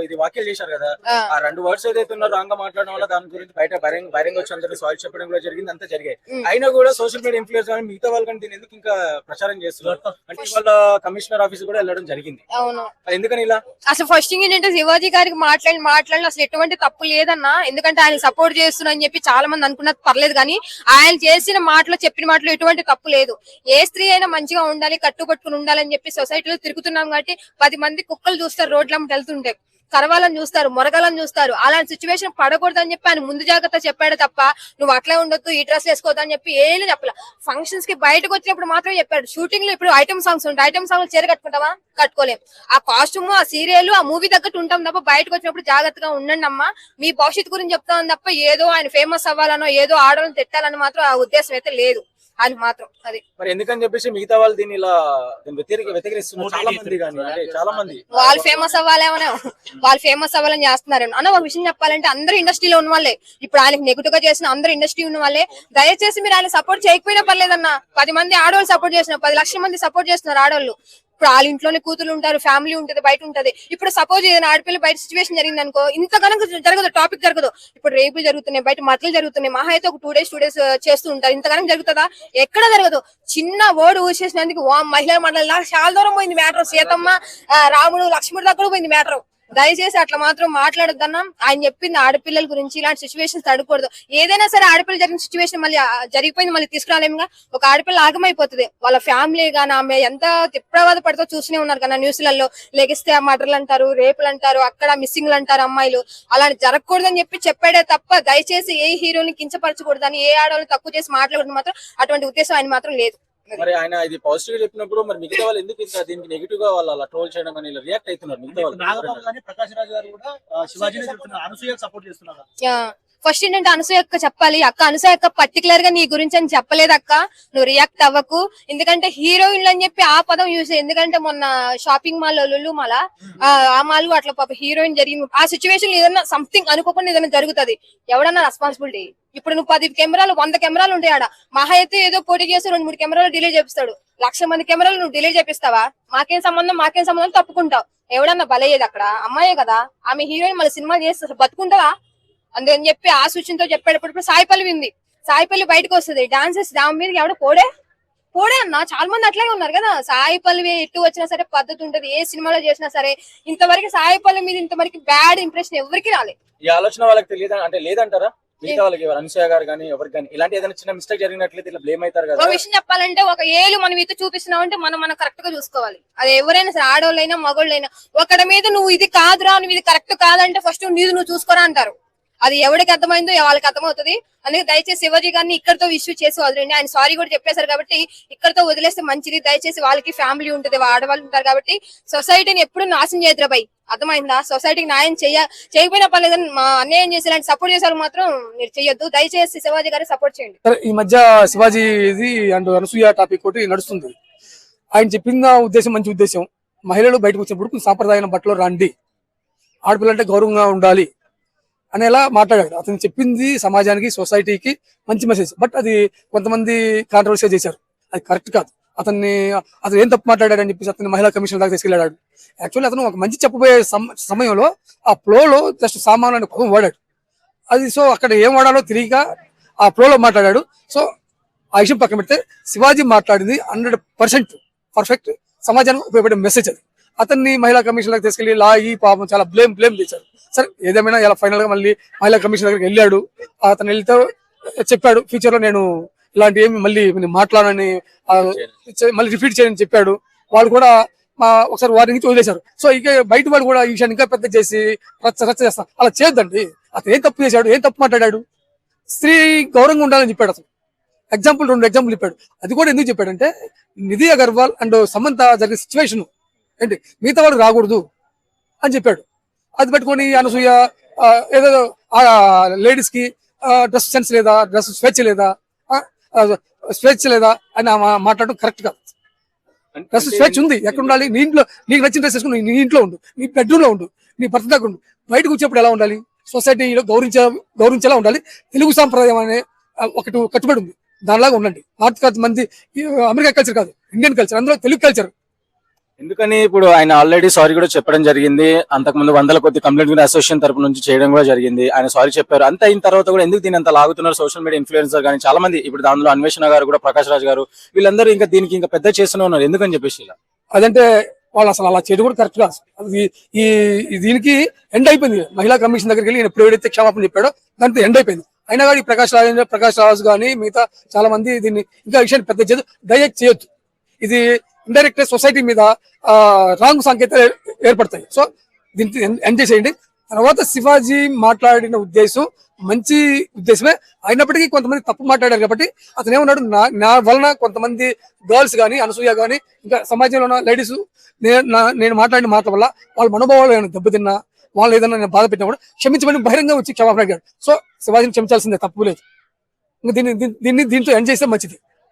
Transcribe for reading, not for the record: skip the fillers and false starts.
ఇది వ్యాఖ్యలు చేశారు కదా, ఆ 2 వర్డ్స్ ఏదైతే ఉన్నారో రాంగ్ గా మాట్లాడడం వల్ల దాని గురించి బయట బహిరంగ వచ్చి అందరూ సారీ చెప్పడం కూడా జరిగింది, అంతా జరిగాయి. అయినా కూడా సోషల్ మీడియా ఇన్ఫ్లుయెన్స్ అని మిగతా వాళ్ళకంటే దీని ఎందుకు ఇంకా ప్రచారం చేస్తున్నారు అంటే వాళ్ళ కమిషనర్ ఆఫీస్ కూడా వెళ్ళడం జరిగింది. అవును, ఎందుకని ఇలా? అసలు ఫస్ట్ థింగ్ ఏంటంటే శివాజీ గారికి మాట్లాడి అసలు ఎటువంటి తప్పు లేదన్నా. ఎందుకంటే ఆయన సపోర్ట్ చేస్తున్నా అని చెప్పి చాలా మంది అనుకున్నది పర్లేదు, కానీ ఆయన చేసిన మాటలు చెప్పిన మాటలు ఎటువంటి తప్పు లేదు. ఏ స్త్రీ అయినా మంచిగా ఉండాలి, కట్టుబట్టుకుని ఉండాలని చెప్పి సొసైటీలో తిరుగుతున్నాం కాబట్టి 10 మంది కుక్కలు చూస్తారు రోడ్లమ్మటి వెళ్తుంటే, కరవాలని చూస్తారు, మొరగాలని చూస్తారు. అలాంటి సిచ్యువేషన్ పడకూడదు అని చెప్పి ఆయన ముందు జాగ్రత్త చెప్పాడు తప్ప నువ్వు అట్లే ఉండొద్దు, ఈ డ్రెస్ వేసుకోవద్దు అని చెప్పి ఏం చెప్పాల. ఫంక్షన్స్ కి బయటకు వచ్చినప్పుడు మాత్రం చెప్పాడు. షూటింగ్ లో ఇప్పుడు ఐటమ్ సాంగ్స్ ఉంటాయి, ఐటమ్ సాంగ్ చీర కట్టుకుంటావా? కట్టుకోలేం. ఆ కాస్ట్యూమ్, ఆ సీరియల్, ఆ మూవీ తగ్గట్టు ఉంటాం తప్ప బయటకు వచ్చినప్పుడు జాగ్రత్తగా ఉండండి అమ్మా, మీ భవిష్యత్తు గురించి చెప్తామని తప్ప ఏదో ఆయన ఫేమస్ అవ్వాలనో ఏదో ఆడవాళ్ళని తిట్టాలని మాత్రం ఆ ఉద్దేశం అయితే లేదు అని మాత్రం. అది మరి ఎందుకని చెప్పేసి మిగతా వాళ్ళు దీన్ని ఇలా వ్యతిరేకిస్తున్నారు చాలా మంది, కానీ అంటే చాలా మంది వాళ్ళు ఫేమస్ అవ్వాలేమో, వాళ్ళు ఫేమస్ అవ్వాలని చేస్తున్నారు అన్న. ఒక విషయం చెప్పాలంటే అందరూ ఇండస్ట్రీలో ఉన్న వాళ్ళే, ఇప్పుడు ఆయనకి నెగిటివ్ గా చేసిన అందరూ ఇండస్ట్రీ ఉన్న వాళ్ళే. దయచేసి మీరు ఆయన సపోర్ట్ చేయకపోయినా పర్లేదన్న. 10 మంది ఆడవాళ్ళు సపోర్ట్ చేస్తున్నారు, 10 లక్షల మంది సపోర్ట్ చేస్తున్నారు ఆడవాళ్ళు. ఇప్పుడు వాళ్ళ ఇంట్లోనే కూతురు ఉంటారు, ఫ్యామిలీ ఉంటది, బయట ఉంటది. ఇప్పుడు సపోజ్ ఏదైనా ఆడపిల్ల బయట సిచ్యువేషన్ జరిగింది అనుకో, ఇంత కనుక జరగదు, టాపిక్ జరగదు. ఇప్పుడు రేపులు జరుగుతున్నాయి, బయట మటలు జరుగుతున్నాయి, మహా అయితే ఒక 2 days చేస్తూ ఉంటారు. ఇంత కనుక జరుగుతుందా? ఎక్కడ జరగదు. చిన్న ఓడి ఊసేసినందుకు మహిళల మండలి చాలా దూరం పోయింది మ్యాటర్. సీతమ్మ, రాముడు, లక్ష్మణుడు దగ్గర పోయింది మ్యాటర్. దయచేసి అట్లా మాత్రం మాట్లాడొద్దన్నా. ఆయన చెప్పింది ఆడపిల్లల గురించి, ఇలాంటి సిచ్యువేషన్స్ తడకూడదు. ఏదైనా సరే ఆడపిల్ల జరిగిన సిచ్యువేషన్ మళ్ళీ జరిగిపోయింది, మళ్ళీ తీసుకురాలేముగా. ఒక ఆడపిల్ల ఆగమైపోతుంది, వాళ్ళ ఫ్యామిలీ గానీ ఆమె ఎంత తిప్రవాద పడుతూ చూస్తూనే ఉన్నారు కదా న్యూస్లలో. లెగిస్తే మర్డర్లు అంటారు, రేపులు అంటారు, అక్కడ మిస్సింగ్లు అంటారు అమ్మాయిలు. అలాంటి జరగకూడదని చెప్పి చెప్పాడే తప్ప దయచేసి ఏ హీరోని కించపరచకూడదని, ఏ ఆడవాళ్ళని తక్కువ చేసి మాట్లాడకూడదు మాత్రం అటువంటి ఉద్దేశం ఆయన మాత్రం లేదు. మరి ఆయన ఇది పాజిటివ్ గా చెప్పినప్పుడు మరి మిగతా వాళ్ళు ఎందుకు ఇంత దీనికి నెగిటివ్ గా వాళ్ళు అలా ట్రోల్ చేయడం అని రియాక్ట్ అవుతున్నారు? మిగతా వాళ్ళు ప్రకాష్ రాజ్ గారు కూడా శివాజీని అనసూయకు సపోర్ట్ చేస్తున్నారు. ఫస్ట్ ఏంటంటే అనసూయ అక్క చెప్పాలి. అక్క అనసూయ అక్క పర్టికులర్ గా నీ గురించి అని చెప్పలేదు అక్క, నువ్వు రియాక్ట్ అవ్వకు. ఎందుకంటే హీరోయిన్లు అని చెప్పి ఆ పదం యూజ్, ఎందుకంటే మొన్న షాపింగ్ మాల్ లులు మాల ఆ మాల్ అట్లా పాప హీరోయిన్ జరిగింది. ఆ సిచ్యువేషన్ ఏదైనా సంథింగ్ అనుకోకుండా ఏదైనా జరుగుతుంది, ఎవడన్నా రెస్పాన్సిబిలిటీ? ఇప్పుడు నువ్వు 10 కెమెరాలు 100 కెమెరాలు ఉంటాయి ఆడ, మహా అయితే ఏదో పోటీ చేసి 2-3 కెమెరాలు డిలే చేపిస్తాడు. 1,00,000 మంది కెమెరాలు నువ్వు డిలే చేపిస్తావా? మాకేం సంబంధం తప్పుకుంటావు. ఎవడన్నా బలయ్యేది అక్కడ అమ్మాయే కదా, ఆమె హీరోయిన్ మళ్ళీ సినిమా చేస్తే బతుకుంటావా? అందుకని చెప్పి ఆ సూచనతో చెప్పేటప్పుడు సాయిపల్లి ఉంది, సాయిపల్లి బయటకు వస్తుంది, డాన్సెస్ దాని మీద ఎవడో పోడే అన్న. చాలా మంది అట్లాగే ఉన్నారు కదా. సాయిపల్లి ఎటు వచ్చినా సరే పద్ధతి ఉంటది, ఏ సినిమాలో చేసినా సరే. ఇంతవరకు సాయిపల్లి మీద ఇంతవరకు బ్యాడ్ ఇంప్రెషన్ ఎవరికి రాలేదు. ఈ ఆలోచన వాళ్ళకి తెలియదు అంటే లేదంటారా? మిగతా వాళ్ళకి అనసూయ గారు కానీ ఎవరికి కానీ ఇలాంటి ఏదైనా చిన్న మిస్టేక్ జరిగినట్లయితే ఇట్లా బ్లేమ్ అవుతారు కదా. ఒక విషయం చెప్పాలంటే ఒక ఏళ్ళు మనం ఇది చూపిస్తున్నాం అంటే మనం కరెక్ట్ గా చూసుకోవాలి. అది ఎవరైనా సరే, ఆడవాళ్ళైనా మగోళ్ళైనా. ఒకటి మీద నువ్వు ఇది కాదురా, నువ్వు ఇది కరెక్ట్ కాదంటే ఫస్ట్ నువ్వు చూసుకోరా అంటారు. అది ఎవరికి అర్థమైందో వాళ్ళకి అర్థమవుతుంది. అందుకే దయచేసి శివాజీ గారిని ఇక్కడతో ఇష్యూ చేసి వదిలేండి. ఆయన సారీ కూడా చెప్పేశారు కాబట్టి ఇక్కడతో వదిలేస్తే మంచిది. దయచేసి వాళ్ళకి ఫ్యామిలీ ఉంటుంది, ఆడవాళ్ళు ఉంటారు కాబట్టి సొసైటీని ఎప్పుడు నాశనం చేయదురా భయ్, అర్థమైందా? సొసైటీకి న్యాయం చేయకపోయినా పర్లేదని మా అన్యాయం చేసి ఇలాంటి సపోర్ట్ చేశారు మాత్రం మీరు చెయ్యొద్దు. దయచేసి శివాజీ గారికి సపోర్ట్ చేయండి. ఈ మధ్య శివాజీ ఇది అండ్ అనసూయ టాపిక్ ఒకటి నడుస్తుంది. ఆయన చెప్పిన ఉద్దేశం మంచి ఉద్దేశం. మహిళలు బయటకు వచ్చినప్పుడు సాంప్రదాయ బట్టలో రండి, ఆడపిల్లంటే గౌరవంగా ఉండాలి అనేలా మాట్లాడాడు. అతను చెప్పింది సమాజానికి, సొసైటీకి మంచి మెసేజ్. బట్ అది కొంతమంది కాంట్రవర్సీ చేశారు, అది కరెక్ట్ కాదు. అతను ఏం తప్పు మాట్లాడాడని చెప్పేసి అతను మహిళా కమిషన్ దాకా తీసుకెళ్లాడు. యాక్చువల్లీ అతను ఒక మంచి చెప్పబోయే సమయంలో ఆ ఫ్లోలో జస్ట్ సామాన్లు అనే పదం వాడాడు. అది సో అక్కడ ఏం వాడాలో తెలియక ఆ ఫ్లోలో మాట్లాడాడు. సో ఆ విషయం పక్కన పెడితే శివాజీ మాట్లాడింది 100% పర్ఫెక్ట్, సమాజానికి ఉపయోగపడే మెసేజ్. అది అతన్ని మహిళా కమిషన్ దగ్గర తీసుకెళ్లి లాగి పాపం చాలా బ్లేమ్ చేశారు. సరే ఏదేమైనా ఇలా ఫైనల్ గా మళ్ళీ మహిళా కమిషన్ దగ్గరికి వెళ్ళాడు. అతను వెళ్తే చెప్పాడు ఫ్యూచర్ లో నేను ఇలాంటి ఏమి మళ్ళీ మాట్లాడని, మళ్ళీ రిపీట్ చేయని చెప్పాడు. వాళ్ళు కూడా ఒకసారి వారి నుంచి వదిలేశారు. సో ఇక బయట వాళ్ళు కూడా ఈ విషయాన్ని ఇంకా పెద్ద చేసి రచ్చ చేస్తాం, అలా చేయొద్దండి. అతను ఏం తప్పు చేశాడు, ఏం తప్పు మాట్లాడాడు? స్త్రీ గౌరవంగా ఉండాలని చెప్పాడు. అతను 2 ఎగ్జాంపుల్ చెప్పాడు. అది కూడా ఎందుకు చెప్పాడంటే నిధి అగర్వాల్ అండ్ సమంత జరిగిన సిచ్యువేషన్ ఏంటి, మిగతా వాళ్ళు రాకూడదు అని చెప్పాడు. అది పెట్టుకొని అనసూయ ఏదో లేడీస్ కి డ్రెస్ సెన్స్ లేదా, డ్రెస్ స్వేచ్ఛ లేదా అని మాట్లాడడం కరెక్ట్ కాదు. డ్రెస్ స్వేచ్ఛ ఉంది, ఎక్కడ ఉండాలి? నీ ఇంట్లో నీకు నచ్చిన డ్రెస్ వేసుకుని నీ ఇంట్లో ఉండు, నీ బెడ్రూమ్ లో ఉండు, నీ భర్త దగ్గర ఉండు. బయటకు వచ్చేప్పుడు ఎలా ఉండాలి? సొసైటీలో గౌరవించేలా ఉండాలి. తెలుగు సాంప్రదాయం అనే ఒకటి కట్టుబడి ఉంది, దానిలాగా ఉండండి. నార్త్ మంది అమెరికా కల్చర్ కాదు, ఇండియన్ కల్చర్, అందులో తెలుగు కల్చర్ ఎందుకని ఇప్పుడు ఆయన ఆల్రెడీ సారీ కూడా చెప్పడం జరిగింది. అంతకుముందు వందల కొద్ది కంప్లైంట్ అసోసియేషన్ తరపు నుంచి చేయడం కూడా జరిగింది. ఆయన సారీ చెప్పారు. అంత అయిన తర్వాత కూడా ఎందుకు దీని అంత లాగుతున్నారు సోషల్ మీడియా ఇన్ఫ్లుయెన్సర్ కానీ చాలా మంది, ఇప్పుడు దానిలో అన్వేషణ గారు కూడా, ప్రకాష్ రాజ్ గారు, వీళ్ళందరూ ఇంకా దీనికి ఇంకా పెద్ద చేస్తూనే ఉన్నారు. ఎందుకని చెప్పేసి ఇలా అదంటే వాళ్ళు అసలు అలా చేయడం కూడా కరెక్ట్ కాదు. అది దీనికి ఎండ్ అయిపోయింది. మహిళా కమిషన్ దగ్గరికి వెళ్ళి ఎప్పుడు ఏదైతే క్షమాపణ చెప్పాడో దాంతో ఎండ్ అయిపోయింది. అయినా కానీ ప్రకాష్ రాజ్ కానీ మిగతా చాలా మంది దీన్ని ఇంకా విషయాన్ని పెద్ద దయచేసి చేయొద్దు. ఇది ఇండైరెక్ట్ సొసైటీ మీద రాంగ్ సంకేతాలు ఏర్పడతాయి. సో దీన్ని ఎండ్ చేసేయండి. తర్వాత శివాజీ మాట్లాడిన ఉద్దేశం మంచి ఉద్దేశమే అయినప్పటికీ కొంతమంది తప్పు మాట్లాడారు కాబట్టి అతను ఏమన్నాడు, నా వలన కొంతమంది గర్ల్స్ కానీ, అనసూయ కానీ, ఇంకా సమాజంలో ఉన్న లేడీస్ నేను మాట్లాడిన మాటల వల్ల వాళ్ళ మనోభావాలు ఏమైనా దెబ్బతిన్నా, వాళ్ళు ఏదైనా నేను బాధ పెట్టినా కూడా క్షమించమని బహిరంగ వచ్చి క్షమాపణ అడిగాడు. సో శివాజీని క్షమించాల్సిందే, తప్పు లేదు. ఇంకా దీంతో ఎండ్ చేస్తే మంచిది.